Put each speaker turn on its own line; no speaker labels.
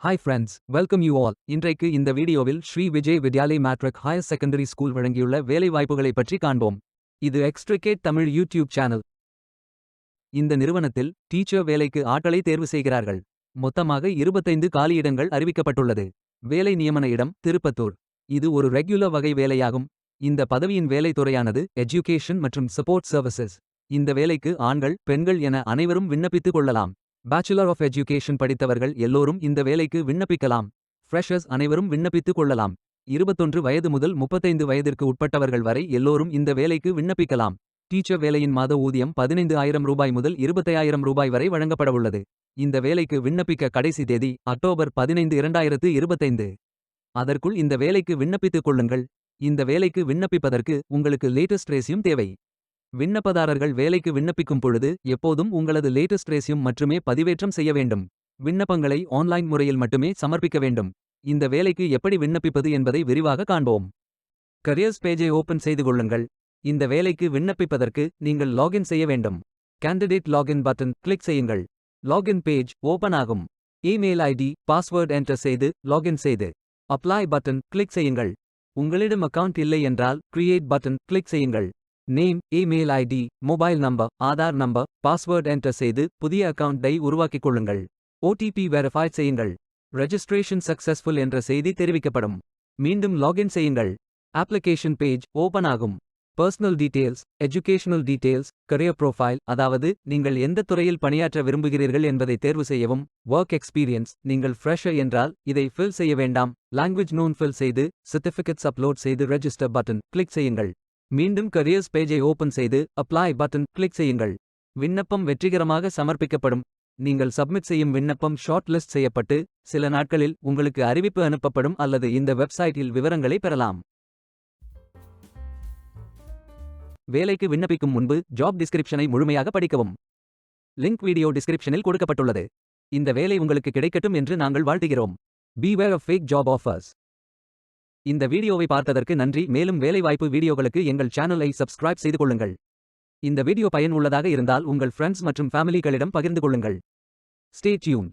Hi friends, welcome you all. இன்றைக்கு இந்த வீடியோவில் Sri Vijay Vidyalaya matric higher secondary school வழங்கியுள்ள வேலைவாய்ப்புகளை பற்றி காண்போம். இது எக்ஸ்ட்ரிகேட் தமிழ் யூடியூப் சேனல். இந்த நிறுவனத்தில் டீச்சர் வேலைக்கு ஆட்களை தேர்வு செய்கிறார்கள். மொத்தமாக 25 காலியிடங்கள் அறிவிக்கப்பட்டுள்ளது. வேலை நியமன இடம் திருப்பத்தூர். இது ஒரு ரெகுலர் வகை வேலையாகும். இந்த பதவியின் வேலை துறையானது எஜுகேஷன் மற்றும் சப்போர்ட் சர்வீசஸ். இந்த வேலைக்கு ஆண்கள் பெண்கள் என அனைவரும் விண்ணப்பித்துக் கொள்ளலாம். பேச்சுலர் ஆஃப் எஜுகேஷன் படித்தவர்கள் எல்லோரும் இந்த வேலைக்கு விண்ணப்பிக்கலாம். ஃப்ரெஷர்ஸ் அனைவரும் விண்ணப்பித்துக் கொள்ளலாம். 21 வயது முதல் 35 வயதிற்கு உட்பட்டவர்கள் வரை எல்லோரும் இந்த வேலைக்கு விண்ணப்பிக்கலாம். டீச்சர் வேலையின் மாத ஊதியம் 15,000 ரூபாய் முதல் 25,000 ரூபாய் வரை வழங்கப்படவுள்ளது. இந்த வேலைக்கு விண்ணப்பிக்க கடைசி தேதி அக்டோபர் 15, 2025. அதற்குள் இந்த வேலைக்கு விண்ணப்பித்துக் கொள்ளுங்கள். இந்த வேலைக்கு விண்ணப்பிப்பதற்கு உங்களுக்கு லேட்டஸ்ட் ரெஸ்யூம் தேவை. விண்ணப்பதாரர்கள் வேலைக்கு விண்ணப்பிக்கும் பொழுது எப்போதும் உங்களது லேட்டஸ்ட் ரெஸ்யூம் மட்டுமே பதிவேற்றம் செய்ய வேண்டும். விண்ணப்பங்களை ஆன்லைன் முறையில் மட்டுமே சமர்ப்பிக்க வேண்டும். இந்த வேலைக்கு எப்படி விண்ணப்பிப்பது என்பதை விரிவாக காண்போம். கரியர்ஸ் பேஜை ஓபன் செய்து கொள்ளுங்கள். இந்த வேலைக்கு விண்ணப்பிப்பதற்கு நீங்கள் லாகின் செய்ய வேண்டும். கேண்டிடேட் லாகின் பட்டன் கிளிக் செய்யுங்கள். லாகின் பேஜ் ஓபன் ஆகும். இமெயில் ஐடி பாஸ்வேர்ட் என்டர் செய்து லாகின் செய்து அப்ளை பட்டன் கிளிக் செய்யுங்கள். உங்களிடம் அக்கவுண்ட் இல்லை என்றால் கிரியேட் பட்டன் கிளிக் செய்யுங்கள். Name, email ID, mobile number, Aadhaar number, password enter செய்து புதிய அக்கவுண்டை உருவாக்கிக் கொள்ளுங்கள். ஓடிபி வெரிஃபை செய்யுங்கள். ரெஜிஸ்ட்ரேஷன் சக்சஸ்ஃபுல் என்ற செய்தி தெரிவிக்கப்படும். மீண்டும் லாகின் செய்யுங்கள். அப்ளிகேஷன் பேஜ் ஓபன் ஆகும். Personal details, educational details, career profile, அதாவது நீங்கள் எந்த துறையில் பணியாற்ற விரும்புகிறீர்கள் என்பதை தேர்வு செய்யவும். ஒர்க் எக்ஸ்பீரியன்ஸ், நீங்கள் ஃப்ரெஷர் என்றால் இதை ஃபில் செய்ய வேண்டாம். லாங்குவேஜ் நோன் ஃபில் செய்து சர்டிஃபிகேட்ஸ் அப்லோட் செய்து ரெஜிஸ்டர் பட்டன் கிளிக் செய்யுங்கள். மீண்டும் கரியர்ஸ் பேஜை ஓபன் செய்து அப்ளை பட்டன் கிளிக் செய்யுங்கள். விண்ணப்பம் வெற்றிகரமாக சமர்ப்பிக்கப்படும். நீங்கள் சப்மிட் செய்யும் விண்ணப்பம் ஷார்ட் லிஸ்ட் செய்யப்பட்டு சில நாட்களில் உங்களுக்கு அறிவிப்பு அனுப்பப்படும் அல்லது இந்த வெப்சைட்டில் விவரங்களை பெறலாம். வேலைக்கு விண்ணப்பிக்கும் முன்பு ஜாப் டிஸ்கிரிப்ஷனை முழுமையாக படிக்கவும். லிங்க் வீடியோ டிஸ்கிரிப்ஷனில் கொடுக்கப்பட்டுள்ளது. இந்த வேலை உங்களுக்கு கிடைக்கட்டும் என்று நாங்கள் வாழ்த்துகிறோம். Beware of fake job offers. இந்த வீடியோவை பார்த்ததற்கு நன்றி. மேலும் வேலைவாய்ப்பு வீடியோகளுக்கு எங்கள் சேனலை சப்ஸ்கிரைப் செய்து கொள்ளுங்கள். இந்த வீடியோ பயனுள்ளதாக இருந்தால் உங்கள் ஃப்ரெண்ட்ஸ் மற்றும் ஃபேமிலிகளிடம் பகிர்ந்து கொள்ளுங்கள். Stay tuned.